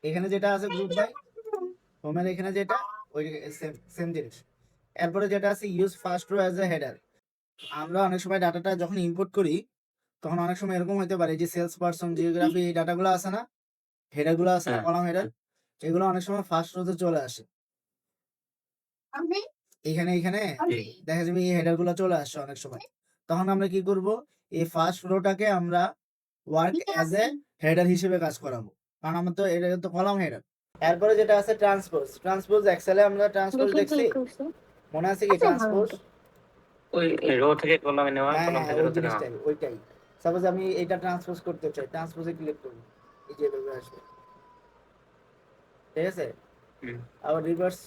এখানে যেটা আছে গ্রুপ বাই, হোমের এখানে যেটা ওই সেম সেম জিনিস। এরপরে যেটা আছে use first row as a header. আমরা অনেক সময় ডাটাটা যখন ইনপুট করি তখন অনেক সময় এরকম হতে পারে যে সেলস পারসন, জিওগ্রাফি, এই ডাটাগুলো আছে না, হেডারগুলো আছে না, কলাম হেডার, এগুলো অনেক সময় ফার্স্ট রোতে চলে আসে। এখানে এখানে দেখা যাবে এই হেডারগুলো চলে আসছে অনেক সময়। তখন আমরা কি করব, এই ফার্স্ট রোটাকে আমরা ওয়ার্ক অ্যাজ এ হেডার হিসেবে কাজ করাবো, কারণ আমার তো এটা তো কলাম হেডার। এরপরে যেটা আছে ট্রান্সপোজ। ট্রান্সপোজ এক্সেলে আমরা ট্রান্সপোজ দেখছি, মনে আছে কি ট্রান্সপোজ? ওই রো থেকে কলামে নেওয়া, হ্যাঁ কলাম হ্যাঁ, থেকে ওই রোতে নেওয়া। জিনিসটাই, ওইটাই। সাপোজ আমি এটা ট্রান্সপোজ করতে চাই, ট্রান্সপোজে ক্লিক করব, এই যে এভাবে আসবে, ঠিক আছে। আবার রিভার্স,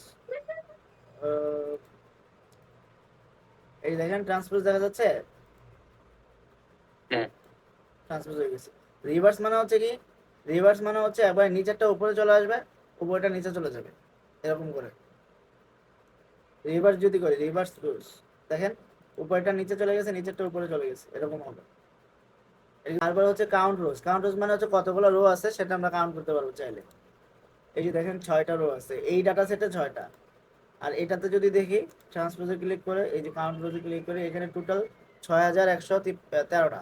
এই দেখেন ট্রান্সপোজ দেখা যাচ্ছে, হ্যাঁ, ট্রান্সপোজ হয়ে গেছে। রিভার্স মানে হচ্ছে কি, রিভার্স মানে হচ্ছে একবার নিচেরটা উপরে চলে আসবে, উপরেটা নিচে চলে যাবে, এরকম করে। রিভার্স যদি করি, রিভার্স রুলস দেখেন, উপরেরটা নিচে চলে গেছে, নিচেরটা উপরে চলে গেছে, এরকম হবে। তারপর হচ্ছে কাউন্ট রোজ। কাউন্ট রোজ মানে হচ্ছে কতগুলো রো আছে সেটা আমরা কাউন্ট করতে পারবো চাইলে। এই যে দেখেন 6টা রো আছে এই ডাটা সেটে, 6টা। আর এটাতে যদি দেখি ট্রান্সপোজে ক্লিক করে, এই যে কাউন্ট রোজে ক্লিক করে, এখানে টোটাল 6113টা,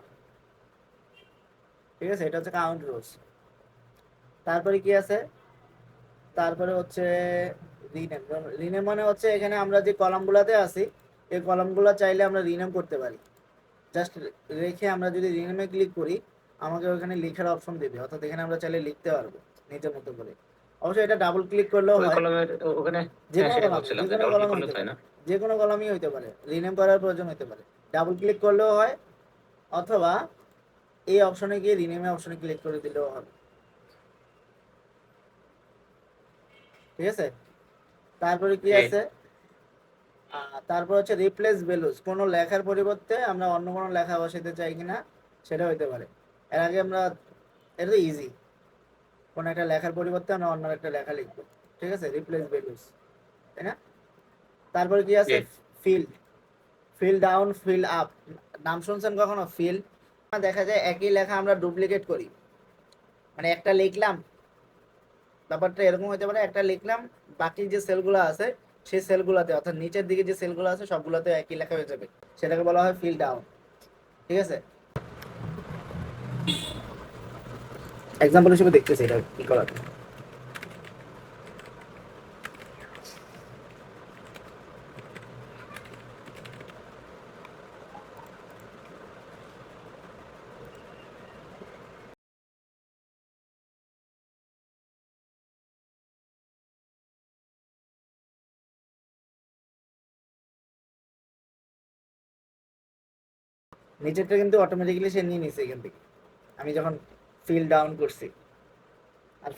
ঠিক আছে। এটা হচ্ছে কাউন্ট রোজ। তারপরে কি আছে, তারপরে হচ্ছে রিনেম। রিনেম মানে হচ্ছে এখানে আমরা যে কলামগুলোতে আছি এই কলামগুলো চাইলে আমরা রিনেম করতে পারি। জাস্ট রেখে আমরা যদি রিনেমে ক্লিক করি আমাকে ওখানে লেখার অপশন দেবে, অর্থাৎ এখানে আমরা চাইলে লিখতে পারবো নিজের মতো করে। অবশ্যই এটা ডাবল ক্লিক করলেও ওই হয়, কলামের ওখানে। যে হ্যাঁ, কোনো সেটাই কলামে, বলছিলাম যে যে কোনো ডাবল ক্লিক কলামে করলে হতে তো হয় পারে, না। যে কোনো কলামই হতে পারে, রিনেম করার প্রয়োজন হতে পারে। ডাবল ক্লিক করলেও হয়, অথবা এই অপশনে গিয়ে রিনেমে অপশনে ক্লিক করে দিলেও হবে, ঠিক আছে। তারপরে কি আছে, তারপর হচ্ছে রিপ্লেস ভ্যালুস। কোনো লেখার পরিবর্তে আমরা অন্য কোনো লেখা বসাতে চাই কিনা সেটা হইতে পারে। এর আগে আমরা, এটা তো ইজি, কোনো একটা লেখার পরিবর্তে আমরা অন্য একটা লেখা লিখবো, ঠিক আছে, রিপ্লেস ভ্যালুস, তাই না। তারপরে কি আছে, field. Fill down, fill up. নাম শুনছেন কখনো ফিল? দেখা যায় একই লেখা আমরা ডুপ্লিকেট করি, মানে একটা লিখলাম, ব্যাপারটা এরকম হতে পারে, একটা লিখলাম, বাকি যে সেলগুলো আছে সেই সেলগুলোতে, অর্থাৎ নিচের দিকে যে সেলগুলো আছে সবগুলোতে একই লেখা হয়ে যাবে, সেটাকে বলা হয় ফিল ডাউন, ঠিক আছে। এক্সাম্পল হিসেবে দেখতেছি এটা কি করা যায়। নিচেরটা কিন্তু অটোমেটিক্যালি সে নিয়ে নিছে এখান থেকে, আমি যখন ফিল ডাউন করছি। আর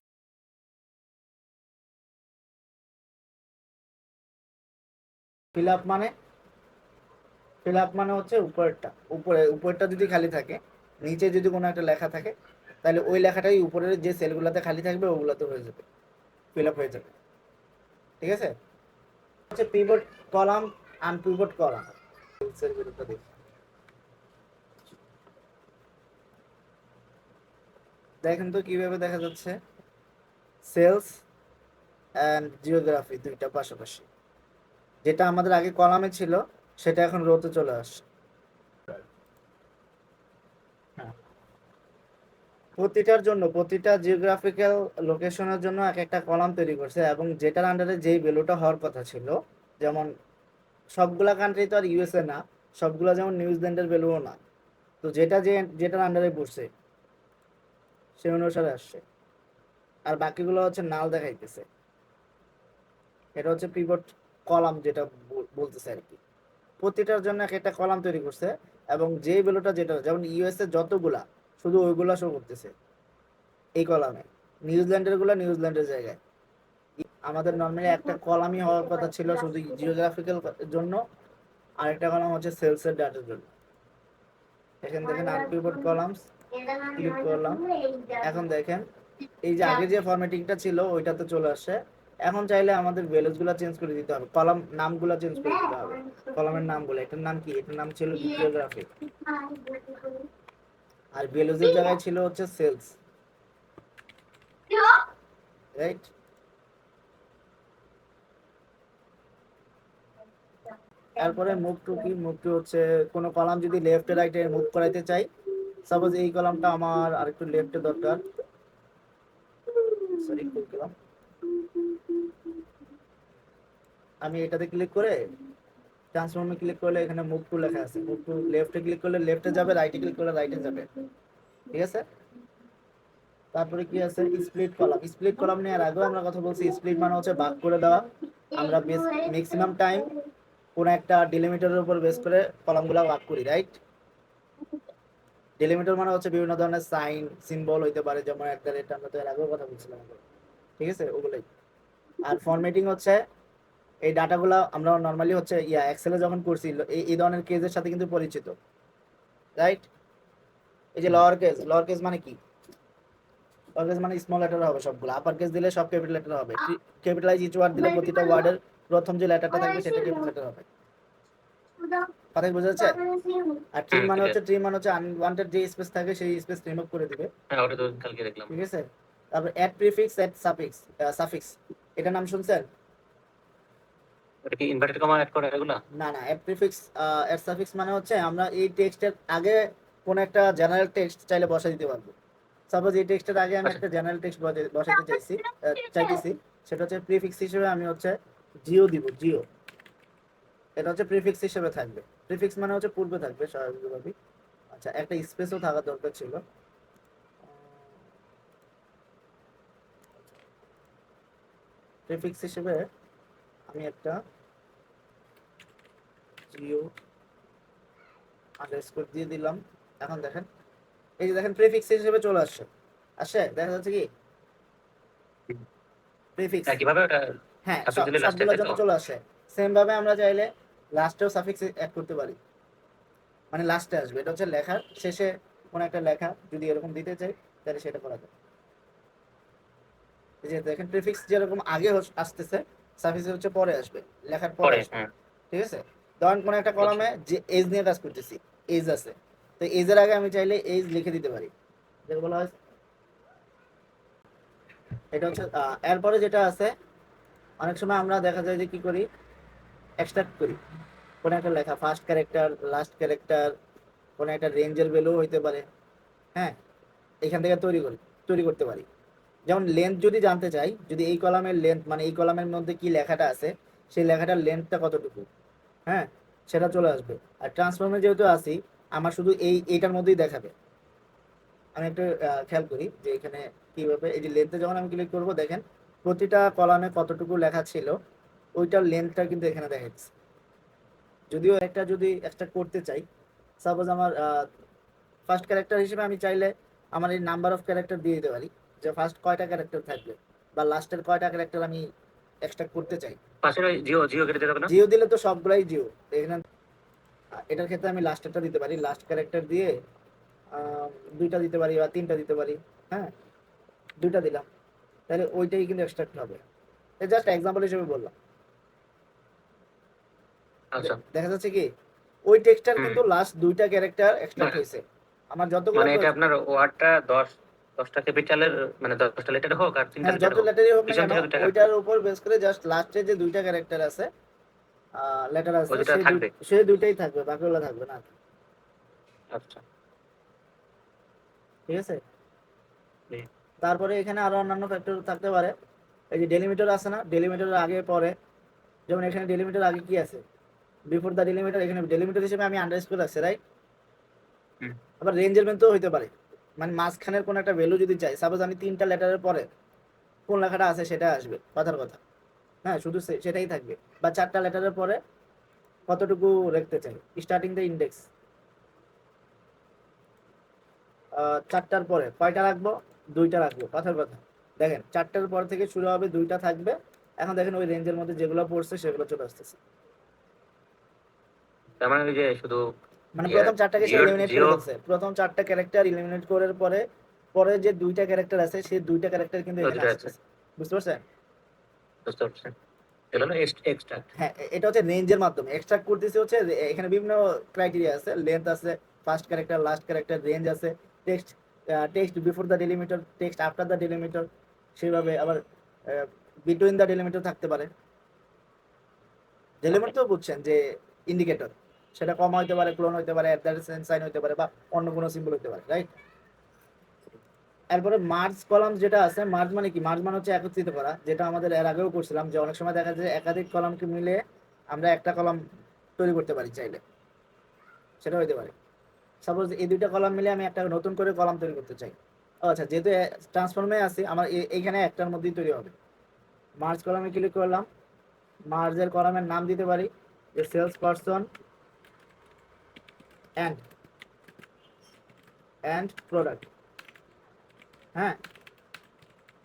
ফিল আপ মানে, ফিল আপ মানে হচ্ছে উপরেরটা, উপরেরটা যদি খালি থাকে, নিচে যদি কোনো একটা লেখা থাকে, তাহলে ওই লেখাটাই উপরের যে সেলগুলোতে খালি থাকবে ওগুলোতে হয়ে যাবে, ফিল আপ হয়ে যাবে, ঠিক আছে। হচ্ছে পিভট কলাম, আনপিভট কলাম। সেলসের ভিতরটা দেখি, দেখেন তো কিভাবে দেখা যাচ্ছে, সেলস অ্যান্ড জিওগ্রাফি দুইটা পাশাপাশি। যেটা আমাদের আগে কলামে ছিল সেটা এখন রোতে চলে আসছে। হ্যাঁ, প্রতিটার জন্য, প্রতিটা জিওগ্রাফিক্যাল লোকেশনের জন্য এক একটা কলাম তৈরি করছে, এবং যেটার আন্ডারে যেই ভ্যালুটা হওয়ার কথা ছিল, যেমন সবগুলা কান্ট্রি তো আর ইউএসএ না, সবগুলা যেমন নিউজিল্যান্ডের ভ্যালুও না, তো যেটার আন্ডারে পড়ছে সে অনুসারে আসছে, আর বাকিগুলো হচ্ছে নাল দেখাইতেছে। এটা হচ্ছে পিভট কলাম, যেটা বলতেছে আর কি। প্রতিটার জন্য এক একটা কলাম তৈরি করছে, এবং যে ভ্যালুটা, যেটা যেমন ইউএসএ যতগুলা শুধু ওইগুলা শো করতেছে এই কলামে, নিউজিল্যান্ডের গুলা নিউজিল্যান্ডের জায়গায়। আমাদের নর্মালি একটা কলামই হওয়ার কথা ছিল শুধু জিওগ্রাফিক্যাল জন্য, আরেকটা কলাম হচ্ছে সেলসের ডাটার জন্য। এখানে দেখেন আনপিভট কলামস, ক্লিক করলাম, এখন দেখেন এই যে আগে যে ফরম্যাটিংটা ছিল ওইটাতে চলে আসছে, এখন চাইলে আমাদের ভ্যালুস গুলা চেঞ্জ করে দিতে হবে, কলাম নামগুলো চেঞ্জ করে দিতে হবে। কলামের নামগুলো, এটার নাম কি? এটার নাম ছিল বিব্লিওগ্রাফি, আর ভ্যালুসের জায়গায় ছিল হচ্ছে সেলস, রাইট? তারপরে মুভ টু কি? মুভ টু হচ্ছে কোনো কলাম যদি লেফটে রাইটে মুভ করাইতে চাই, সাপোজ এই কলামটা আমার আরেকটু লেফটে দরকার, সরি করলাম, আমি এটাতে ক্লিক করে ট্রান্সফর্মে ক্লিক করলে এখানে মুভ টু লেখা আছে, মুভ টু লেফটে ক্লিক করলে লেফটে যাবে, রাইটে ক্লিক করলে রাইটে যাবে, ঠিক আছে? তারপরে কি আছে? Split column. স্প্লিট কলাম নিয়ে এর আগেও আমরা কথা বলছি। স্প্লিট মানে হচ্ছে ভাগ করে দেওয়া। আমরা ম্যাক্সিমাম টাইম কোন একটা ডিলিমিটারের উপর বেস করে কলামগুলো ভাগ করি, রাইট? ডিলিমিটার মানে হচ্ছে বিভিন্ন ধরনের সাইন সিম্বল হইতে পারে, যেমন একটা রেট, আমরা তো এর আগেও কথা বলছিলাম, ঠিক আছে? ওগুলাই। আর ফরম্যাটিং হচ্ছে এই ডাটাগুলো আমরা নরমালি হচ্ছে এক্সেলে যখন করছি এই ধরনের কেজের সাথে কিন্তু পরিচিত, রাইট? এই যে লোয়ার কেস মানে কি? লোয়ার কেস মানে স্মল লেটার হবে সবগুলো, আপার কেস দিলে সব ক্যাপিটাল লেটার হবে, ক্যাপিটালাইজ ইচ ওয়ার্ড দিলে প্রতিটা ওয়ার্ডের প্রথম যে লেটারটা থাকবে সেটা ক্যাপিটাল লেটার হবে। কথা বোঝা যাচ্ছে? আর ট্রিম মানে হচ্ছে আনওয়ান্টেড যে স্পেস থাকে সেই স্পেস রিমুভ করে দিবে, হ্যাঁ ওটা তো কালকে দেখলাম। ঠিক আছে? তারপর অ্যাড প্রিফিক্স, অ্যাড সাফিক্স, এটা নাম শুনছেন? ওটা কি ইনভার্টেড কমা অ্যাড করে এগুলা? না না, অ্যাড প্রিফিক্স অ্যাড সাফিক্স মানে হচ্ছে আমরা এই টেক্সটের আগে কোন একটা জেনারেল টেক্সট চাইলে বসাই দিতে পারবো। সাপোজ এই টেক্সটের আগে আমি একটা জেনারেল টেক্সট বসাইতে চাইতেছি, সেটা হচ্ছে প্রিফিক্স হিসেবে আমি হচ্ছে জিও দিব, জিও। এটা হচ্ছে প্রিফিক্স হিসেবে থাকবে। প্রিফিক্স মানে হচ্ছে পূর্বে থাকবে স্বাভাবিকভাবেই। আচ্ছা, একটা স্পেসও থাকা দরকার ছিল। প্রিফিক্স হিসেবে আমি একটা জিও আন্ডারস্কোর দিয়ে দিলাম। এখন দেখেন, এই যে দেখেন প্রিফিক্স হিসেবে চলে আসছে, দেখা যাচ্ছে কি প্রিফিক্স? কিভাবে ওটা হ্যাঁ, সাবজেক্ট দিলে লাস্টে সবগুলোর তাই জন্য তো? চলে আসে। সেম ভাবে আমরা চাইলে লাস্টেও সাফিক্স অ্যাড করতে পারি, মানে লাস্টে আসবে। এটা হচ্ছে লেখার শেষে কোন একটা লেখা যদি এরকম দিতে চাই তাহলে সেটা করা যায়। এই যে দেখেন প্রিফিক্স যেরকম আগে আসতেছে, সাফিক্স হচ্ছে পরে আসবে, লেখার পরে পরে আসবে, হ্যাঁ ঠিক আছে? ধরেন কোন একটা কলামে যে এজ নিয়ে কাজ করতেছি, এজ আছে, তো এজের আগে আমি চাইলে এজ লিখে দিতে পারি, যেটা বলা হয়। এটা হচ্ছে এরপরে যেটা আছে, অনেক সময় আমরা দেখা যায় যে কি করি, এক্সট্রাক্ট করি কোন একটা লেখা, ফার্স্ট ক্যারেক্টার, লাস্ট ক্যারেক্টার, কোন একটা রেঞ্জের ভ্যালু হইতে পারে, হ্যাঁ, এখান থেকে তৈরি করতে পারি। যেমন লেন্থ যদি জানতে চাই, যদি এই কলামের লেন্থ মানে এই কলামের মধ্যে কি লেখাটা আছে সেই লেখাটার লেন্থটা কতটুকু, হ্যাঁ, সেটা চলে আসবে। আর ট্রান্সফর্মে যেহেতু আসি, আমার শুধু এইটার মধ্যেই দেখাবে। আমি একটু খেয়াল করি যে এখানে কিভাবে, এই যে লেন্থে যখন আমি ক্লিক করব, দেখেন প্রতিটা কলামে কতটুকু লেখা ছিল ওইটার লেন্থটা কিন্তু এখানে দেখাচ্ছে। যদিও একটা যদি এক্সট্রা করতে চাই, সাপোজ আমার ফার্স্ট ক্যারেক্টার হিসেবে আমি চাইলে আমার এই নাম্বার অফ ক্যারেক্টার দিয়ে দিতে পারি, যে ফার্স্ট কয়টা ক্যারেক্টার থাকবে বা লাস্টের কয়টা ক্যারেক্টার আমি এক্সট্রা করতে চাই। পাশের ওই জিও জিও কেটে দিতে হবে না? জিও দিলে তো সবগুলাই জিও, এখানে এটার ক্ষেত্রে আমি লাস্টেরটা দিতে পারি, লাস্ট ক্যারেক্টার দিয়ে আহ, দুইটা দিতে পারি বা তিনটা দিতে পারি, হ্যাঁ, দুইটা দিলাম, তাহলে ওইটাই কিন্তু এক্সট্রাক্ট হবে। জাস্ট এক্সাম্পল হিসেবে বললাম। আচ্ছা। দেখা যাচ্ছে কি ওই টেক্সটার হুম। কিন্তু লাস্ট দুইটা ক্যারেক্টার এক্সট্রাক্ট মানে হয়েছে। আমার যতগুলো মানে এটা আপনার ওয়ার্ডটা 10টা ক্যাপিটালের মানে 10টা লেটার হোক আর 3টা হ্যাঁ, লেটার যত হোক, লেটারই হোক না পিছন কেন, থেকে 2টা কাটবে, ওইটার উপর বেস করে জাস্ট লাস্টে যে দুইটা ক্যারেক্টার আছে, লেটার ওই আছে, দুটা থাকবে। সেই দুইটাই থাকবে, বাকিগুলো থাকবে না, আচ্ছা। ঠিক আছে? হুম। তারপরে এখানে আরো অন্যান্য ফ্যাক্টর থাকতে পারে। এই যে ডেলিমিটার আছে না, ডেলিমিটারের আগে পরে, যেমন এখানে ডেলিমিটার আগে কি আছে, বিফোর দ্য ডেলিমিটার, এখানে ডেলিমিটার হিসেবে আমি আন্ডারস্কোর আছে, রাইট? হুম। আবার রেঞ্জের মধ্যেও হইতে পারে, মানে মাঝখানের কোন একটা ভ্যালু যদি চাই, সাপোজ আমি তিনটা লেটারের পরে কোন লেখাটা আছে সেটা আসবে, কথার কথা, হ্যাঁ, শুধু সেটাই থাকবে। বা চারটা লেটারের পরে কতটুকু রাখতে চাই, স্টার্টিং দ্য ইন্ডেক্স, চারটার পরে কয়টা রাখবো, দুইটা রাখবো, কথার কথা। দেখেন চারটার পর থেকে শুরু হবে, দুইটা থাকবে। এখন দেখেন ওই রেঞ্জের মধ্যে যেগুলো পড়ছে সেগুলো চলে আসতেছে, তার মানে ওই যে শুধু মানে প্রথম চারটাকে সে জিও এলিমিনেট করে জিও ফেলছে, প্রথম চারটা ক্যারেক্টার এলিমিনেট করার পরে পরে যে দুইটা ক্যারেক্টার আছে সেই দুইটা ক্যারেক্টার কিন্তু ওই এখানে দুটো আছে। আসতেছে, বুঝতে পারছেন? বুঝতে পারছি। এগুলো হলো এক্সট্রাক্ট। হ্যাঁ, এটা হচ্ছে রেঞ্জের মাধ্যমে এক্সট্রাক্ট করতেছি হচ্ছে এখানে বিভিন্ন ক্রাইটেরিয়া আছে, লেন্থ আছে, first character, last character, range আছে, text, text before the delimiter, text after the delimiter, সেভাবে আবার বিটুইন দ্য ডেলিমিটার থাকতে পারে। ডেলিমিটার তো বুঝছেন যে ইন্ডিকেটর, সেটা কমা হইতে পারে, ক্লোন হইতে পারে, অ্যাট দ্য সাইন হইতে পারে, বা অন্য কোনো সিম্বল হইতে পারে, রাইট? এরপরে মার্জ কলাম যেটা আছে, মার্জ মানে কি? মার্জ মানে হচ্ছে একত্রিত করা, যেটা আমাদের এর আগেও করছিলাম, যে অনেক সময় দেখা যায় একাধিক কলামকে মিলে আমরা একটা কলাম তৈরি করতে পারি চাইলে, সেটা হইতে পারে। সাপোজ এই দুইটা কলাম মিলে আমি একটা নতুন করে কলাম তৈরি করতে চাই। ও আচ্ছা, যেহেতু ট্রান্সফর্মে আছে আমার, এইখানে একটার মধ্যেই তৈরি হবে। মার্জ কলামে ক্লিক করলাম, মার্জের কলামের নাম দিতে পারি যে সেলস পারসন অ্যান্ড প্রোডাক্ট। হ্যাঁ,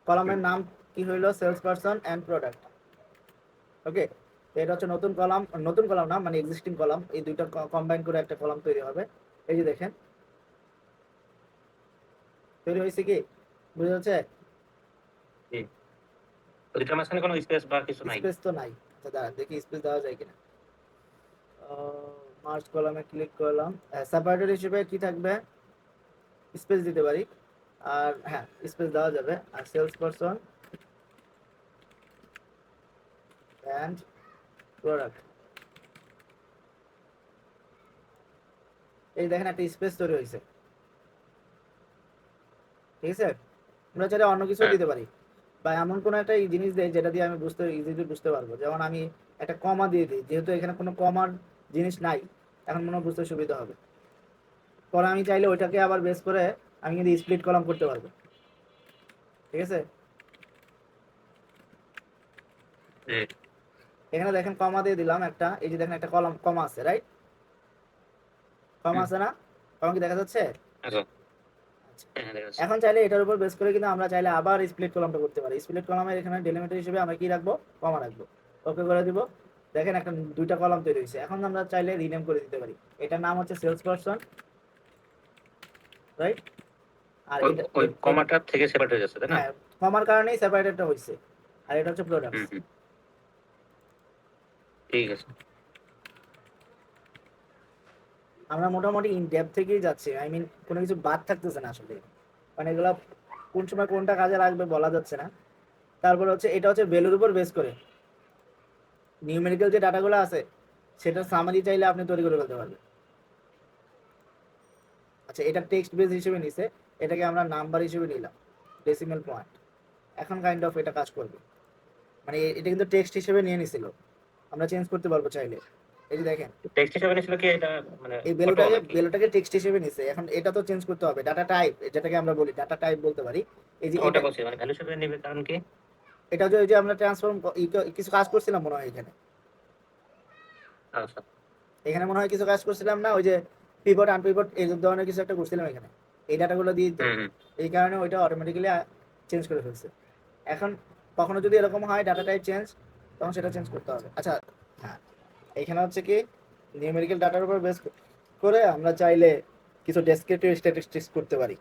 কলামের নাম কি হইলো? Sales person and product. Okay, এটা হচ্ছে নতুন কলাম, নতুন কলাম না মানে এক্সিস্টিং কলাম, এই দুইটা কম্বাইন করে একটা কলাম তৈরি হবে। এই যে দেখেন তৈরি হয়েছে কি, বুঝা যাচ্ছে? জি। তো এটার মাঝখানে কোনো স্পেস বা কিছু নাই? স্পেস তো নাই। আচ্ছা দাঁড়ান দেখি স্পেস দেওয়া যায় কিনা। মার্জ কলামে ক্লিক করলাম, সেপারেটর হিসেবে কি থাকবে? স্পেস দিতে পারি, আর হ্যাঁ স্পেস দেওয়া যাবে। আর সেলস পারসন অ্যান্ড প্রোডাক্ট, এই দেখেন একটা স্পেস তৈরি হয়েছে, ঠিক আছে? আমরা চাইলে অন্য কিছু হ্যাঁ। দিতে পারি, বা এমন কোনো একটা জিনিস দেয় যেটা দিয়ে আমি ইজিলি বুঝতে পারবো। যেমন আমি একটা কমা দিয়ে দিই, যেহেতু এখানে কোনো কমার জিনিস নাই, এখন মনে হয় বুঝতে সুবিধা হবে। পরে আমি চাইলে ওইটাকে আবার বেস করে আমি কিন্তু স্প্লিট কলাম করতে পারবো, ঠিক আছে? জি। এখানে দেখেন কমা দিয়ে দিলাম একটা, এই যে দেখেন একটা কলাম কমা আছে, রাইট? কমা হুম। আছে না? কমা কি দেখা যাচ্ছে? আচ্ছা। আচ্ছা, হ্যাঁ, দেখা যাচ্ছে। এখন চাইলে এটার উপর বেস করে কিন্তু আমরা চাইলে আবার স্প্লিট কলামটা করতে পারি। স্প্লিট কলামের এখানে ডেলিমিটার হিসেবে আমরা কি রাখবো? কমা রাখবো। ওকে করে দিব। দেখেন একটা দুইটা কলাম তৈরি হয়েছে। এখন আমরা চাইলে রিনেম করে দিতে পারি, এটার নাম হচ্ছে সেলস পারসন, রাইট? আর ওই এটা ওই কমাটা থেকে সেপারেট হয়ে যাচ্ছে, তাই না? হ্যাঁ, কমার কারণেই সেপারেটরটা হয়েছে। আর এটা হচ্ছে প্রোডাক্টস। হুম হুম, ঠিক আছে। আমরা মোটামুটি ইন ডেপথ থেকেই যাচ্ছি, আই মিন কোনো কিছু বাদ থাকতেছে না আসলে, মানে এগুলা কোন সময় কোনটা কাজে লাগবে বলা যাচ্ছে না। তারপর হচ্ছে এটা হচ্ছে ভ্যালুর উপর বেস করে নিউমেরিক্যাল যে ডাটাগুলো আছে সেটা সামারি চাইলে আপনি তৈরি করে ফেলতে পারবেন। আচ্ছা, এটা টেক্সট বেস হিসেবে নিছে, এটাকে আমরা নাম্বার হিসেবে নিলাম, ডেসিমেল পয়েন্ট। এখন কাইন্ড অফ এটা কাজ করবে, মানে এটা কিন্তু টেক্সট হিসেবে নিয়ে নিছিল, আমরা চেঞ্জ করতে পারবো চাইলে। এই যে দেখেন টেক্সট হিসেবে নিয়েছিল কি এটা, মানে এই অটো ভ্যালুটাকে নাকি? ভ্যালুটাকে টেক্সট হিসেবে নিছে, এখন এটা তো চেঞ্জ করতে হবে। ডাটা টাইপ যেটাকে আমরা বলি, ডাটা টাইপ বলতে পারি। এই যে ওটা এটা, বলছি, মানে ভ্যালু হিসেবে নিবে কারণ কি? এটা যে ওই যে আমরা ট্রান্সফর্ম কিছু কাজ করছিলাম মনে হয় এখানে, আচ্ছা। এখানে মনে হয় কিছু কাজ করছিলাম না, ওই যে পিভট আনপিভট এই ধরনের কিছু একটা করছিলাম এখানে, এই ডাটাগুলো দিয়ে দিতে। হুম হুম। এই কারণে ওইটা অটোমেটিক্যালি চেঞ্জ করে ফেলছে। এখন কখনো যদি এরকম হয় ডাটা টাইপ চেঞ্জ, তখন সেটা চেঞ্জ করতে হবে। আচ্ছা, হ্যাঁ, এখানে হচ্ছে কি নিউমেরিক্যাল ডাটার উপর বেস করে আমরা চাইলে কিছু ডেসক্রিপটিভ স্ট্যাটিস্টিক্স করতে পারি।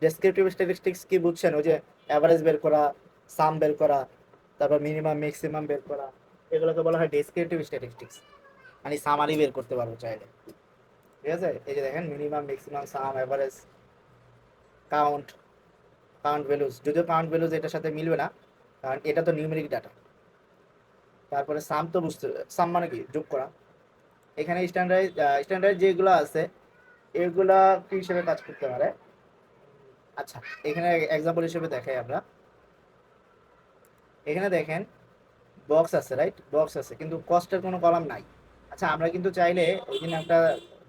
ডেসক্রিপটিভ স্ট্যাটিস্টিক্স কি বুঝছেন? ওই যে অ্যাভারেজ বের করা, সাম বের করা, তারপর মিনিমাম ম্যাক্সিমাম বের করা, এগুলোকে বলা হয় ডেসক্রিপটিভ স্ট্যাটিস্টিক্স। মানে সামারি বের করতে পারবো চাইলে, ঠিক আছে? এই যে দেখেন মিনিমাম ম্যাক্সিমাম সাম অ্যাভারেজ কাউন্ট, কাউন্ট ভ্যালুজ, যদিও কাউন্ট ভ্যালুজ এটার সাথে মিলবে না কারণ এটা তো নিউমেরিক ডাটা। তারপরে সাম তো বুঝতে, সাম মানে কি? যোগ করা। এখানে স্ট্যান্ডার্ড যেগুলো আছে এগুলা কি হিসেবে কাজ করতে পারে? আচ্ছা, এখানে এক্সাম্পল হিসেবে দেখাই আমরা। এখানে দেখেন বক্স আছে, রাইট? বক্স আছে কিন্তু কস্টের কোনো কলাম নাই। আচ্ছা, আমরা কিন্তু চাইলে ওই দিন একটা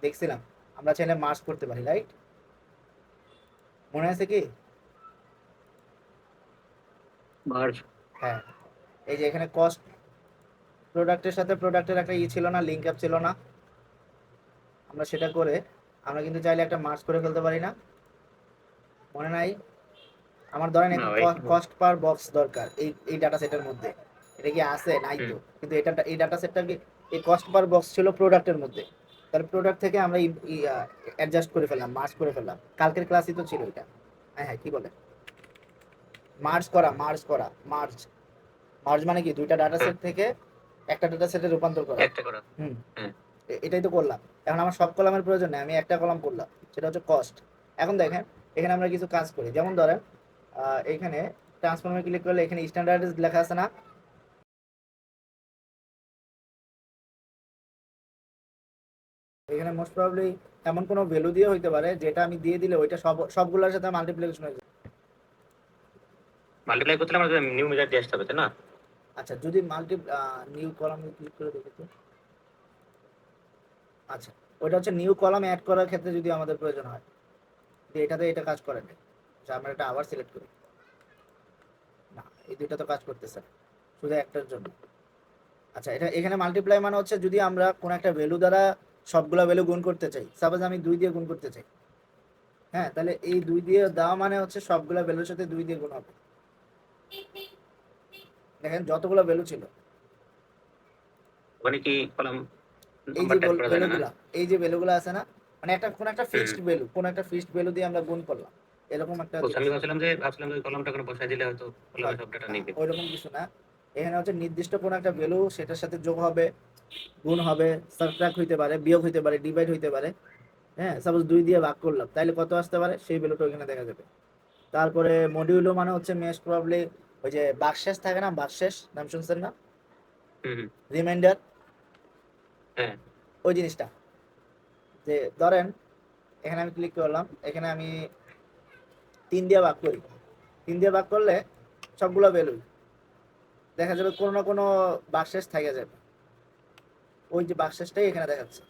দেখছিলাম, আমরা চাইলে মার্জ করতে পারি, রাইট? মনে আছে কি? মার্জ। হ্যাঁ, এই যে এখানে কস্ট, প্রোডাক্টের সাথে প্রোডাক্টের একটা ছিল না, লিঙ্ক আপ ছিল না, আমরা সেটা করে আমরা কিন্তু চাইলে একটা মার্জ করে ফেলতে পারি না? মনে নাই? আমার ধরেন না এখন ভাই। কস্ট পার বক্স দরকার এই ডাটা সেটের মধ্যে, এটা কি আছে? নাই হুম। তো। কিন্তু এটা এই ডাটা সেটটা কি, এই কস্ট পার বক্স ছিল প্রোডাক্টের মধ্যে, তাহলে প্রোডাক্ট থেকে আমরা অ্যাডজাস্ট করে ফেললাম, মার্জ করে ফেললাম। কালকের ক্লাসই তো ছিল এটা। হ্যাঁ হ্যাঁ, কি বলে? মার্জ করা, মার্জ করা, মার্জ, মার্জ মানে কি দুইটা ডাটা হ্যাঁ, সেট থেকে একটা ডাটা সেটে রূপান্তর করা। একটা করা। হুম, হ্যাঁ, এটাই তো করলাম। এখন আমার সব কলামের প্রয়োজন নেই, আমি একটা কলাম করলাম, সেটা হচ্ছে কস্ট। এখন দেখেন এখানে আমরা কিছু কাজ করি, যেমন ধরেন এখানে ট্রান্সফর্মে ক্লিক করলে এখানে স্ট্যান্ডার্ড লেখা আছে না, এখানে মোস্ট প্রবাবলি এমন কোনো ভ্যালু দিয়ে হইতে পারে যেটা আমি দিয়ে দিলে ওইটা সবগুলোর সাথে মাল্টিপ্লিকেশন হয়ে যাবে। মাল্টিপ্লাই করতে হলে আমাদের নিউ মিটার দিয়ে আসতে হবে, তাই না? আচ্ছা যদি নিউ কলাম ক্লিক করে দেখি তো, আচ্ছা ওইটা হচ্ছে নিউ কলাম অ্যাড করার ক্ষেত্রে যদি আমাদের প্রয়োজন হয়, যে এটাতে এটা কাজ করে না, আচ্ছা আমরা এটা আবার সিলেক্ট করি, না এই দুইটা তো কাজ করতেছে না, শুধু একটার জন্য। আচ্ছা এটা এখানে মাল্টিপ্লাই মানে হচ্ছে যদি আমরা কোন একটা ভ্যালু দ্বারা সবগুলা ভ্যালু গুণ করতে চাই, সাপোজ আমি 2 দিয়ে গুণ করতে চাই, হ্যাঁ তাহলে এই 2 দিয়ে দেওয়া মানে হচ্ছে সবগুলা ভ্যালুর সাথে 2 দিয়ে গুণ হবে। দেখেন যতগুলো ভ্যালু ছিল, ওখানে কি কলাম এই যে নাম্বার টাইপ করা যায় না, না? ভ্যালুগুলা, এই যে ভ্যালুগুলো আছে না, মানে কোন একটা হুম। ফিক্সড ভ্যালু, কোন একটা ফিক্সড ভ্যালু দিয়ে আমরা গুণ করলাম, এরকম একটা বুঝছি, আমি জিনিস। ভাবছিলাম যে কলামটা করে বসাই দিলে হয়তো কলামে সব ডাটা না নিবে। ওইরকম কিছু না, এখানে হচ্ছে নির্দিষ্ট কোন একটা ভ্যালু সেটার সাথে যোগ হবে, গুণ হবে, সাবট্রাক্ট হইতে পারে, বিয়োগ হইতে পারে, ডিভাইড হইতে পারে। হ্যাঁ সাপোজ 2 দিয়ে ভাগ করলাম, তাইলে কত আসতে পারে সেই ভ্যালুটা ওখানে দেখা যাবে। তারপরে মডিউলো মানে হচ্ছে মেশ প্রবাবলি ওই যে বাকশেষ থাকে না, বাকশেষ নাম শুনছেন না, হুম, হুম। রিমাইন্ডার, হ্যাঁ, ওই জিনিসটা। যে ধরেন এখানে আমি ক্লিক করলাম, এখানে আমি 3 দিয়ে ভাগ করি, 3 দিয়ে ভাগ করলে সবগুলো ভ্যালু দেখা যাবে কোনো না কোনো বাকশেষ থেকে যাবে, ওই যে বাকশেষটাই এখানে দেখাচ্ছে,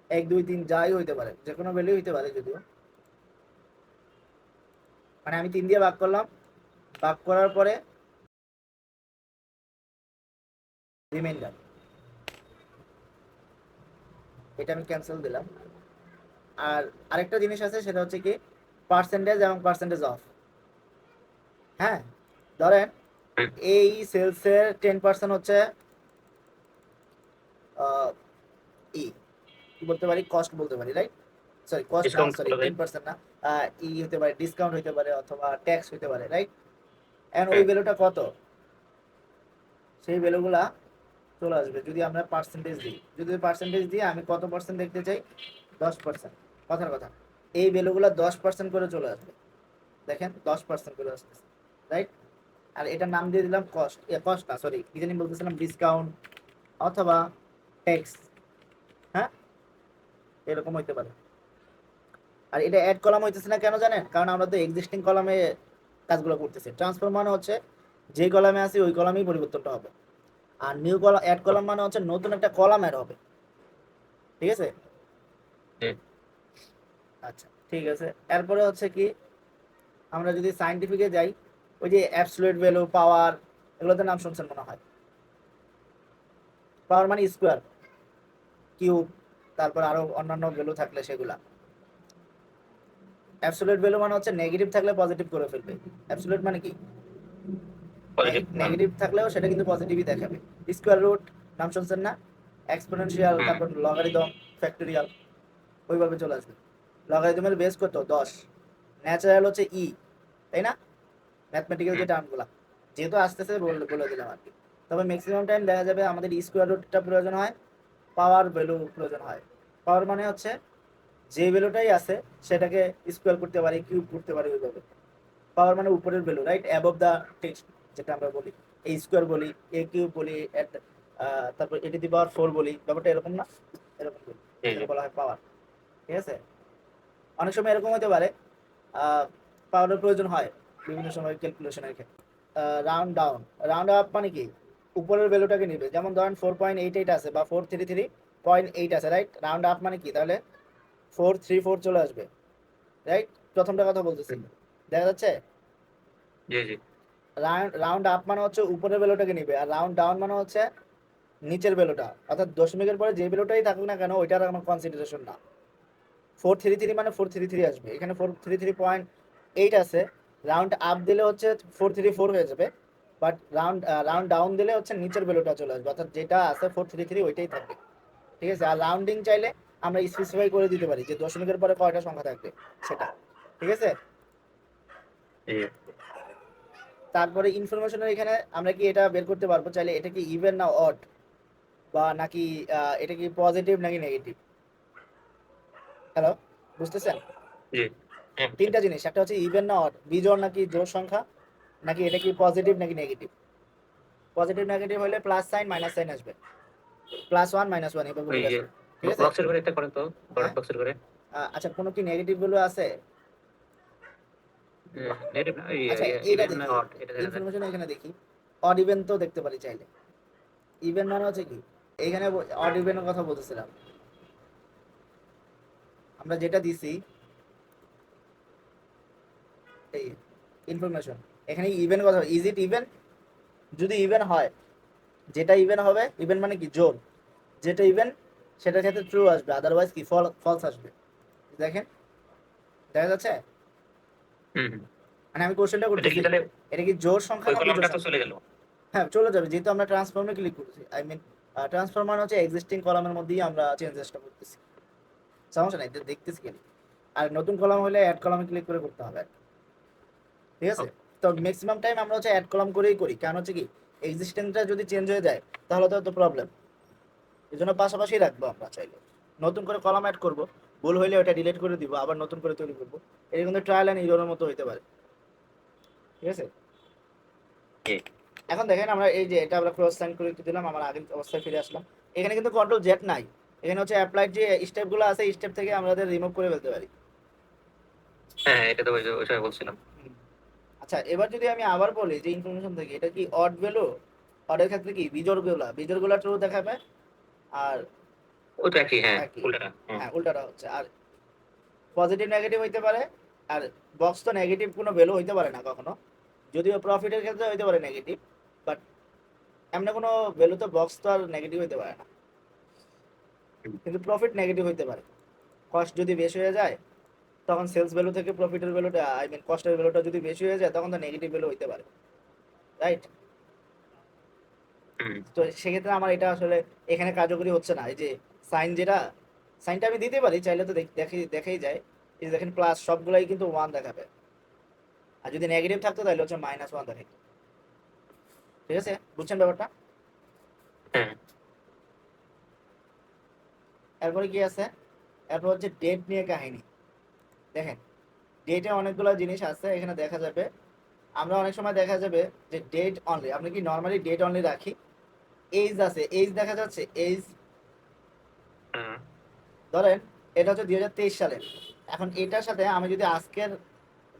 1 2 3 যাই হইতে পারে, যে কোনো ভ্যালু হইতে পারে যদিও। মানে আমি 3 দিয়ে ভাগ করলাম, ভাগ করার পরে রিমাইন্ডার, এটা আমি ক্যান্সেল দিলাম। আর আরেকটা জিনিস আছে সেটা হচ্ছে কি পার্সেন্টেজ এবং পার্সেন্টেজ অফ। হ্যাঁ ধরেন হুম। এই সেলসের 10% হচ্ছে আহ, ই কি বলতে পারি, কস্ট বলতে পারি, রাইট? সরি কস্ট না, ডিসকাউন্ট সরি বলা যায়। 10% না, ই হতে পারে, ডিসকাউন্ট হতে পারে অথবা ট্যাক্স হতে পারে, রাইট? এন্ড ওই হ্যাঁ, ভ্যালুটা কত, সেই ভ্যালুগুলা চলে আসবে যদি আমরা পার্সেন্টেজ দিই, যদি পার্সেন্টেজ দিয়ে আমি কত পার্সেন্ট দেখতে চাই, 10%, কথার কথা, এই ভ্যালুগুলা 10% করে চলে আসবে, দেখেন 10% করে আসতেছে, রাইট? আর এটার নাম দিয়ে দিলাম কস্ট, কস্ট না সরি কি জানি বলতেছিলাম, ডিসকাউন্ট অথবা ট্যাক্স। হ্যাঁ এরকম হইতে পারে। আর এটা অ্যাড কলাম হইতেছে না কেন জানেন, কারণ আমরা তো এক্সিস্টিং কলামে কাজগুলো করতেছি, ট্রান্সফর্ম মানে হচ্ছে যে কলামে আছে ওই কলামেই পরিবর্তনটা হবে, আর নিউ কলাম অ্যাড কলাম মানে হচ্ছে নতুন একটা কলাম অ্যাড হবে, ঠিক আছে? হ্যাঁ। আচ্ছা ঠিক আছে, এরপরে হচ্ছে কি আমরা যদি সাইন্টিফিকে যাই, ওই যে অ্যাবসলিউট ভ্যালু, পাওয়ার, এগুলোতে নাম শুনছেন মনে হয়, পাওয়ার মানে স্কোয়ার, কিউব, তারপর আরো অন্যান্য ভ্যালু থাকলে সেগুলা। অ্যাবসলিউট ভ্যালু মানে হচ্ছে নেগেটিভ থাকলে পজিটিভ করে ফেলবে, অ্যাবসলিউট মানে কি পজিটিভ মান। নেগেটিভ থাকলেও সেটা কিন্তু পজিটিভই দেখাবে। স্কোয়ার রুট নাম শুনছেন না, এক্সপোনেনশিয়াল, হুম। তারপর লগারিদম, ফ্যাক্টরিয়াল, ওইভাবে চলে আসবে। লগারিদমের বেস কত 10, ন্যাচারাল হচ্ছে ই, তাই না? ম্যাথমেটিক্যাল যে হুম। টার্মগুলো যেহেতু আসতেছে বলে বলে দিলাম আর কি। তবে ম্যাক্সিমাম টাইম দেখা যাবে আমাদের স্কোয়ার রুটটা প্রয়োজন হয়, পাওয়ার ভ্যালু প্রয়োজন হয়। পাওয়ার মানে হচ্ছে যে ভ্যালুটাই আছে সেটাকে স্কোয়ার করতে পারি, কিউব করতে পারি ওইভাবে। পাওয়ার মানে উপরের ভ্যালু, রাইট, অ্যাবভ দা টেক্সট, যেটা আমরা বলি এ স্কোয়ার বলি, এ কিউব বলি, তারপর এ টু দি পাওয়ার 4 বলি, ব্যাপারটা এরকম না, এরকম বলি, জি, জি। এটাকে বলা হয় পাওয়ার, ঠিক আছে? অনেক সময় এরকম হতে পারে পাওয়ারের প্রয়োজন হয় বিভিন্ন সময় ক্যালকুলেশনের ক্ষেত্রে। রাউন্ড ডাউন, রাউন্ড আপ মানে কি উপরের ভ্যালুটাকে নিবে, যেমন ধরেন 4.88 আছে বা 433.8 আছে, রাইট? রাউন্ড আপ মানে কি তাহলে 434 চলে আসবে, রাইট? প্রথমটা কথা বলতেছি, হুম। দেখা যাচ্ছে? জি, জি। রাউন্ড আপ মানে হচ্ছে উপরের ভ্যালুটাকে নিবে, আর রাউন্ড ডাউন মানে হচ্ছে নিচের ভ্যালুটা, অর্থাৎ দশমিকের পরে যে ভ্যালুটাই থাকুক না কেন ওইটার আমার কনসিডারেশন না। 433 মানে 433 আসবে, এখানে 433.8 আছে, রাউন্ড আপ দিলে হচ্ছে 434 হয়ে যাবে, বাট রাউন্ড ডাউন দিলে হচ্ছে নিচের ভ্যালুটা চলে আসবে, অর্থাৎ যেটা আছে 433 ওইটাই থাকবে, ঠিক আছে? আর রাউন্ডিং চাইলে আমরা স্পেসিফাই করে দিতে পারি যে দশমিকের পরে কয়টা সংখ্যা থাকবে সেটা, ঠিক আছে? জি। তারপরে ইনফরমেশনের এখানে আমরা কি এটা বের করতে পারবো চাইলে এটা কি ইভেন না অড, বা নাকি এটা কি পজিটিভ নাকি নেগেটিভ। হ্যালো, বুঝতেছেন? জি। হ্যাঁ, তিনটা জিনিস, একটা হচ্ছে ইভেন না অড, বিজোড় নাকি জোড় সংখ্যা, নাকি এটা কি পজিটিভ নাকি নেগেটিভ। পজিটিভ নেগেটিভ হলে প্লাস সাইন মাইনাস সাইন আসবে, +1 -1 এভাবে ওই ঘুরে যে আসবে। ঠিক আছে? বক্সের করে একটা করেন তো, হ্যাঁ, ডট বক্সের করে। আচ্ছা কোনো কি নেগেটিভ ভ্যালু আছে? নেগেটিভ না, আচ্ছা এইটা ইভেন না দেখি, অড এটা দেখা যায়। ইনফরমেশন এখানে দেখি, অড ইভেন তো দেখতে পারি চাইলে। ইভেন মানে হচ্ছে কি, এইখানে অড ইভেনের কথা বলতেছিলাম, আমরা যেটা দিছি এই ইনফরমেশন, এখানে ইভেন কথা, ইজ ইট ইভেন, যদি ইভেন হয়, যেটা ইভেন হবে, ইভেন মানে কি জোড়, যেটা ইভেন সেটার ক্ষেত্রে ট্রু আসবে, আদারওয়াইজ কি ফলস আসবে। দেখেন, দেখা যাচ্ছে? হুম হুম। মানে আমি কোশ্চেনটা এটা কি করতেছি, তাহলে এটা কি জোড় সংখ্যা ওই না কলামটা বিজোড় তো সংখ্যা। চলে গেল? হ্যাঁ চলে যাবে, যেহেতু আমরা ট্রান্সফর্মে ক্লিক করতেছি, আই মিন ট্রান্সফর্ম মানে হচ্ছে এক্সিস্টিং কলামের মধ্যেই আমরা চেঞ্জেসটা করতেছি, সমস্যা নাই, দেখতেছি কেন। আর নতুন কলাম হলে অ্যাড কলামে ক্লিক করে করতে হবে, ঠিক আছে? তো ম্যাক্সিমাম টাইম আমরা হচ্ছে অ্যাড কলাম করেই করি, কারণ হচ্ছে কি এক্সিস্টেন্সটা যদি চেঞ্জ হয়ে যায় তাহলে তো প্রবলেম, এই জন্য পাশাপাশি রাখবো আমরা চাইলে। নতুন করে কলাম অ্যাড করব, ভুল হইলে ওটা ডিলিট করে দিব, আবার নতুন করে তৈরি করব। এটা কিন্তু ট্রায়াল অ্যান্ড এররের মতো হইতে পারে, ঠিক আছে? জি। এখন দেখেন আমরা এই যে এটা আমরা ক্রস সাইন করে দিলাম, আমার আগের অবস্থায় ফিরে আসলাম। এখানে কিন্তু কন্ট্রোল জেড নাই, এখানে হচ্ছে অ্যাপ্লাইড যে স্টেপগুলো আছে স্টেপ থেকে আমাদের রিমুভ করে ফেলতে পারি। হ্যাঁ, এটা তো ওই সময় বলছিলাম। হুম। আচ্ছা এবার যদি আমি আবার বলি যে ইনফরমেশন থেকে এটা কি অড ভ্যালু, অডের ক্ষেত্রে কি বিজোড়গুলা ট্রু দেখাবে, আর ওই তো একই, হ্যাঁ, একই, উল্টাটা। হুম। হ্যাঁ উল্টাটা হচ্ছে, আর পজিটিভ নেগেটিভ হইতে পারে। আর বক্স তো নেগেটিভ কোনো ভ্যালু হইতে পারে না কখনো, যদিও প্রফিটের ক্ষেত্রে হইতে পারে নেগেটিভ, বাট এমন কোনো ভ্যালু তো বক্স তো আর নেগেটিভ হইতে পারে না, হুম। কিন্তু প্রফিট নেগেটিভ হইতে পারে। কস্ট যদি বেশি হয়ে যায় তখন সেলস ভ্যালু থেকে প্রফিটের ভ্যালুটা, আই মিন কস্টের ভ্যালুটা যদি বেশি হয়ে যায় তখন তো নেগেটিভ ভ্যালু হইতে পারে, রাইট? হুম। তো সেক্ষেত্রে আমার এটা আসলে এখানে কার্যকরী হচ্ছে না, এই যে সাইন যেটা, সাইনটা আমি দিতে পারি চাইলে, তো দেখেই যায়, এই যে দেখেন প্লাস সবগুলাই কিন্তু 1 দেখাবে, আর যদি নেগেটিভ থাকতো তাহলে হচ্ছে -1 দেখাবে। ঠিক আছে, বুঝছেন ব্যাপারটা? হ্যাঁ। এরপরে কি আছে, এরপর হচ্ছে ডেট নিয়ে কাহিনী। দেখেন ডেটে অনেকগুলো জিনিস আছে এখানে দেখা যাবে, আমরা অনেক সময় দেখা যাবে যে ডেট অনলি, আমরা কি নর্মালি ডেট অনলি রাখি, এইজ আছে, এইজ দেখা যাচ্ছে, এইজ হ্যাঁ। ধরেন এটা হচ্ছে 2023 সালের, এখন এটার সাথে আমি যদি আজকের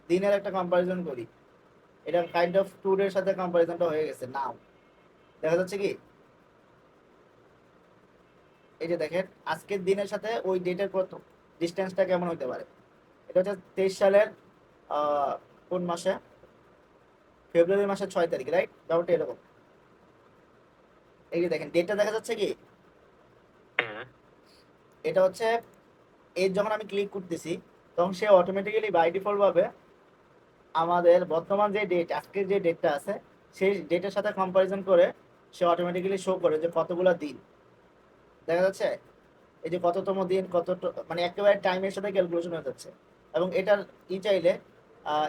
দিনের একটা কম্পারিজন করি, এটা কাইন্ড অফ টুডের সাথে কম্পারিজনটা হয়ে গেছে নাও, দেখা যাচ্ছে কি এই যে দেখেন আজকের দিনের সাথে ওই ডেটের কত ডিস্টেন্সটা কেমন হতে পারে। এটা হচ্ছে 23 সালের কোন মাসে, ফেব্রুয়ারি মাসের 6 তারিখ, রাইট? ব্যাপারটা এরকম। এই যে দেখেন ডেটটা দেখা যাচ্ছে কি, হ্যাঁ। এটা হচ্ছে এর যখন আমি ক্লিক করতেছি তখন সে অটোমেটিক্যালি বাই ডিফল্ট ভাবে আমাদের বর্তমান যে ডেট, আজকের যে ডেটটা আছে সেই ডেটের সাথে কম্পারিজন করে সে অটোমেটিক্যালি শো করে যে কতগুলা দিন, দেখা যাচ্ছে এই যে কততম দিন, মানে একেবারে টাইমের সাথে ক্যালকুলেশন হয়ে যাচ্ছে। এবং এটার চাইলে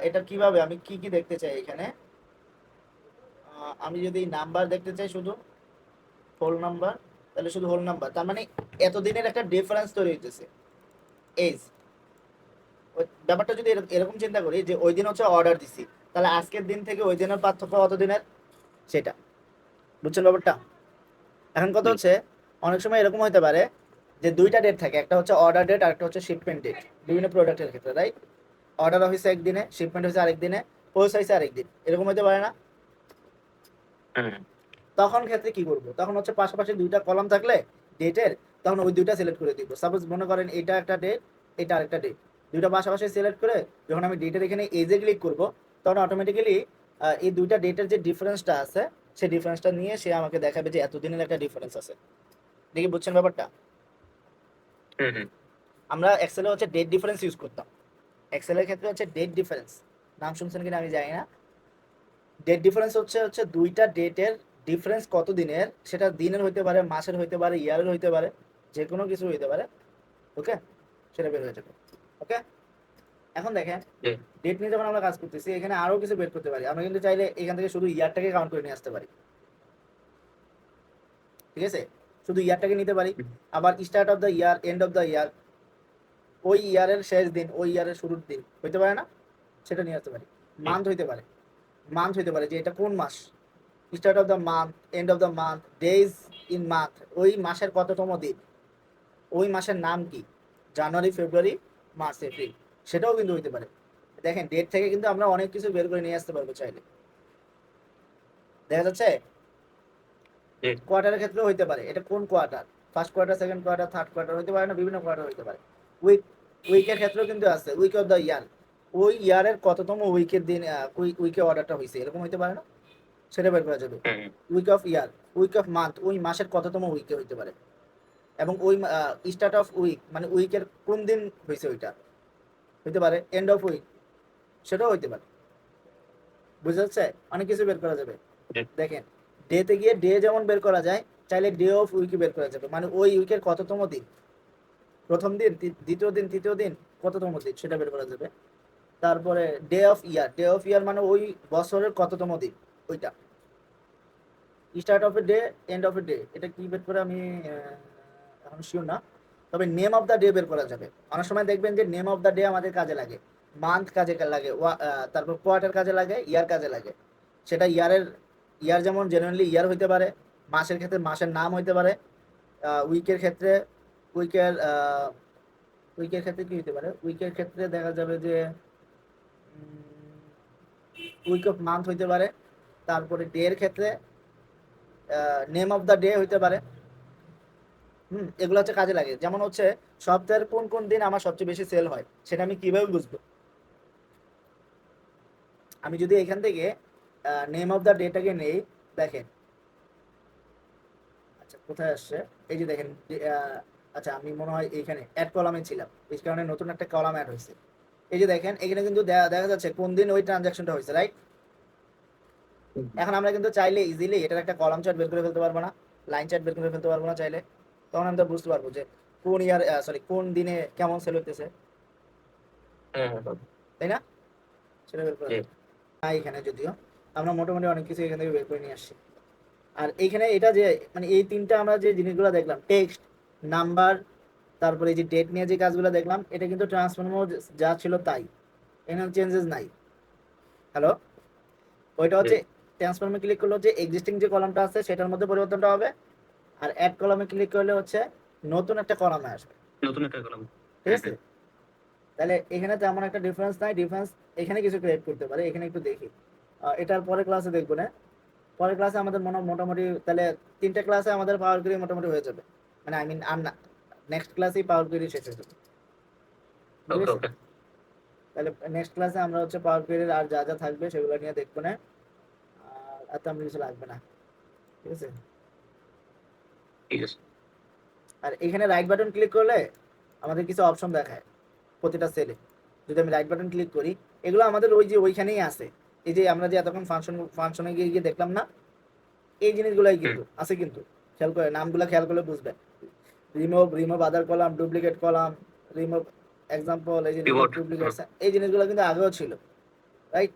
এটার কিভাবে আমি কি কি দেখতে চাই এখানে, আমি যদি নাম্বার দেখতে চাই শুধু হোল নাম্বার, তাহলে শুধু হোল নাম্বার, তার মানে এতদিনের একটা ডিফারেন্স তৈরি হইতেছে, এজ। ব্যাপারটা যদি এরকম চিন্তা করি যে ওই দিন হচ্ছে অর্ডার দিছি, তাহলে আজকের দিন থেকে ওই দিনের পার্থক্য কত দিনের, সেটা, বুঝছেন ব্যাপারটা? এখন কথা জি। হচ্ছে অনেক সময় এরকম হতে পারে যে দুইটা ডেট থাকে, একটা হচ্ছে অর্ডার ডেট আর একটা হচ্ছে শিপমেন্ট ডেট, বিভিন্ন প্রোডাক্টের ক্ষেত্রে, রাইট? অর্ডার হয়েছে একদিনে, শিপমেন্ট হয়েছে আরেক দিনে, পৌঁছাইছে আরেক দিন, এরকম হতে পারে না? হুম। তখন ক্ষেত্রে কি করব, তখন হচ্ছে পাশাপাশি দুইটা কলাম থাকলে ডেটের, তখন ওই দুইটা সিলেক্ট করে দিব। সাপোজ মনে করেন এটা একটা ডেট, এটা আরেকটা ডেট, দুইটা পাশাপাশি সিলেক্ট করে যখন আমি ডেটের এখানে এজে ক্লিক করব তখন অটোমেটিক্যালি এই দুইটা ডেটের যে ডিফারেন্সটা আছে সেই ডিফারেন্সটা নিয়ে সে আমাকে দেখাবে যে এতদিনের একটা ডিফারেন্স আছে। দেখি বুঝছেন ব্যাপারটা? হুম। হুম। আমরা এক্সেলে হচ্ছে ডেট ডিফারেন্স ইউজ করতাম, এক্সেলের ক্ষেত্রে হচ্ছে ডেট ডিফারেন্স, নাম শুনছেন কিনা আমি জানি না। ডেট ডিফারেন্স হচ্ছে হচ্ছে দুইটা ডেটের ডিফারেন্স কত দিনের, সেটা দিনের হইতে পারে, মাসের হইতে পারে, ইয়ারের হইতে পারে, যে কোনো কিছু হইতে পারে, ওকে, সেটা বের হয়ে যাবে। ওকে, এখন দেখেন জি ডেট নিয়ে যখন আমরা কাজ করতেছি এখানে আরো কিছু বের করতে পারি। আমরা কিন্তু চাইলে এখান থেকে শুধু ইয়ারটাকে কাউন্ট করে নিয়ে আসতে পারি, ঠিক আছে? শুধু ইয়ারটাকে নিতে পারি। হুম, আবার start of the year, and of the year, ওই ইয়ারের শেষ দিন, ওই ইয়ারের শুরুর দিন হইতে পারে না, সেটা নিয়ে আসতে পারি। জি মান্থ হইতে পারে, মান্থ হইতে পারে যে এটা কোন মাস, start of the month, end of the month, days in month, ওই মাসের কততম দিন, ওই মাসের নাম কি, জানুয়ারি, ফেব্রুয়ারি, মার্চ, এপ্রিল, সেটাও কিন্তু হইতে পারে। দেখেন ডেট থেকে কিন্তু আমরা অনেক কিছু বের করে নিয়ে আসতে পারবো চাইলে, দেখা যাচ্ছে। জি কোয়ার্টারের ক্ষেত্রেও হইতে পারে, এটা কোন quarter, first quarter, second quarter, third quarter হইতে পারে না, বিভিন্ন কোয়ার্টার হইতে পারে। উইক, উইকের ক্ষেত্রেও কিন্তু আছে, উইক অফ দ্য ইয়ার, ওই ইয়ারের কততম উইকের দিন, উইকে অর্ডারটা হয়েছে, এরকম হইতে পারে না, সেটা বের করা যাবে। হুম, week of year, week of month, ওই মাসের কততম উইকে হইতে পারে। এবং ওই স্টার্ট অফ উইক মানে উইকের কোন দিন হয়েছে ওইটা হইতে পারে, এন্ড অফ উইক সেটাও হইতে পারে। বুঝা যাচ্ছে, অনেক কিছু বের করা যাবে। জি দেখেন ডেতে গিয়ে ডে যেমন বের করা যায়, চাইলে ডে অফ উইকে বের করা যাবে, মানে ওই উইকের কততম দিন, প্রথম দিন, দ্বিতীয় দিন, তৃতীয় দিন, কততম দিন সেটা বের করা যাবে। তারপরে day of year, day of year মানে ওই বছরের কততম দিন ওইটা। Start of a day, end of a day, এটা কি বের করে আমি এখন শিওর না, তবে নেম অফ দ্য ডে বের করা যাবে। অনেক সময় দেখবেন যে নেম অফ দ্য ডে আমাদের কাজে লাগে, মান্থ কাজে লাগে, তারপর কোয়ার্টার কাজে লাগে, ইয়ার কাজে লাগে। সেটা ইয়ারের, ইয়ার যেমন জেনারেলি ইয়ার হইতে পারে, মাসের ক্ষেত্রে মাসের নাম হইতে পারে, উইকের ক্ষেত্রে উইকের, উইকের ক্ষেত্রে কি হইতে পারে, উইকের ক্ষেত্রে দেখা যাবে যে উইক অফ মান্থ হইতে পারে। তারপরে ডে এর ক্ষেত্রে নেম অফ দ্য ডে হইতে পারে। এগুলো হচ্ছে কাজে লাগে। যেমন হচ্ছে সপ্তাহের কোন কোন দিন আমার সবচেয়ে বেশি সেল হয়, সেটা আমি কিভাবে বুঝবো? আমি যদি এখান থেকে নেম অফ দ্য ডেটাকে নেই, দেখেন, আচ্ছা কোথায় আসছে, এই যে দেখেন, আচ্ছা আমি মনে হয় এইখানে অ্যাড কলামে ছিলাম, এই কারণে নতুন একটা কলাম অ্যাড হয়েছে। এই যে দেখেন এখানে কিন্তু দেখা যাচ্ছে কোন দিন ওই ট্রানজাকশনটা হয়েছে, রাইট? হুম, এখন আমরা কিন্তু চাইলে ইজিলি এটার একটা কলাম চার্ট বের করে ফেলতে পারবো না, লাইন চার্ট বের করে ফেলতে পারবো না চাইলে। তখন আমরা বুঝতে পারবো যে কোন ইয়ার, সরি কোন দিনে কেমন সেল হইতেছে, হুম, হুম, তাই না? সেটা বের করা জি যাবে। এখানে যদিও আমরা মোটামুটি অনেক কিছু এখান থেকে বের করে নিয়ে আসছি। আর এইখানে এটা যে মানে এই তিনটা আমরা যে জিনিসগুলো দেখলাম, টেক্সট, নাম্বার, তারপরে এই যে ডেট নিয়ে যে কাজগুলো দেখলাম, এটা কিন্তু ট্রান্সফর্মার যা ছিল তাই, এখানে চেঞ্জেস নাই। হ্যালো, ওইটা জি হচ্ছে ট্রান্সফর্মে ক্লিক করলে হচ্ছে এক্সিস্টিং যে কলামটা আছে সেটার মধ্যে পরিবর্তনটা হবে, আর অ্যাড কলামে ক্লিক করলে হচ্ছে নতুন একটা কলামে আসবে, নতুন একটা কলাম। ঠিক আছে? তাহলে এখানে তেমন একটা ডিফারেন্স নাই, ডিফারেন্স এখানে কিছু ক্রিয়েট করতে পারে, এখানে একটু দেখি। এটার পরে ক্লাসে দেখবো না, পরের ক্লাসে আমাদের মোটামুটি তাহলে তিনটা ক্লাসে আমাদের পাওয়ার কোয়েরি মোটামুটি হয়ে যাবে, মানে আই মিন আর না, নেক্সট ক্লাসেই পাওয়ার কোয়েরি শেষ হয়ে যাবে, বুঝতে ওকে পেরেছি? ওকে তাহলে নেক্সট ক্লাসে আমরা হচ্ছে পাওয়ার কোয়েরির আর যা যা থাকবে সেগুলো নিয়ে দেখবো না, আর তেমন কিছু লাগবে না, ঠিক আছে? ঠিক আছে। আর এখানে রাইট বাটন ক্লিক করলে আমাদের কিছু অপশন দেখায় প্রতিটা সেলে। যদি আমি রাইট বাটন ক্লিক করি, এগুলো আমাদের ওই যে ওইখানেই আছে, এই যে আমরা যে এতক্ষণ ফাংশনে গিয়ে গিয়ে দেখলাম না, এই জিনিসগুলাই হুম, কিন্তু আছে, কিন্তু খেয়াল করে নামগুলো খেয়াল করলে বুঝবেন। Remove other column, duplicate column, remove example, এই যে রিমুভ কিবোর্ড। ডুপ্লিকেট, এই জিনিসগুলো কিন্তু আগেও ছিল, right?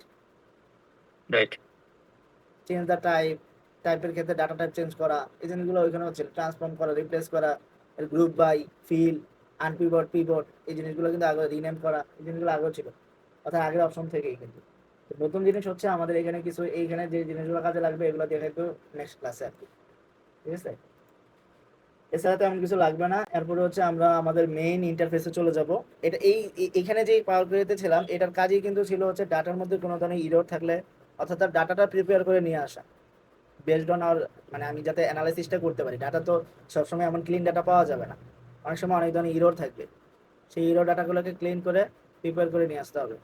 Right change the type, টাইপের ক্ষেত্রে ডাটা টাইপ চেঞ্জ করা, এই জিনিসগুলো ওইখানেও ছিল, ট্রান্সফর্ম করা, রিপ্লেস করা, গ্রুপ বাই, ফিল, আনপিভট, পিভট, এই জিনিসগুলো কিন্তু আগে রিনেম করা, এই জিনিসগুলো আগেও ছিল, অর্থাৎ আগের অপশন থেকেই কিন্তু। তো নতুন জিনিস হচ্ছে আমাদের এখানে কিছু, এইখানে যে জিনিসগুলো কাজে লাগবে এগুলো দেখে তো নেক্সট ক্লাসে আর কি, ঠিক আছে? এছাড়া তেমন কিছু লাগবে না। এরপরে হচ্ছে আমরা আমাদের মেইন ইন্টারফেসে চলে যাব। এটা এখানে যে পাওয়ার কোয়েরিতে ছিলাম এটার কাজই কিন্তু ছিল হচ্ছে ডাটার মধ্যে কোনো ধরনের ইরর থাকলে, অর্থাৎ তার ডাটাটা প্রিপেয়ার করে নিয়ে আসা, বেসড অন আর মানে আমি যাতে অ্যানালাইসিসটা করতে পারি। ডাটা তো সবসময় এমন ক্লিন ডাটা পাওয়া যাবে না, অনেক সময় অনেক ধরনের ইরর থাকবে, সেই ইরর ডাটাগুলোকে ক্লিন করে প্রিপেয়ার করে নিয়ে আসতে হবে।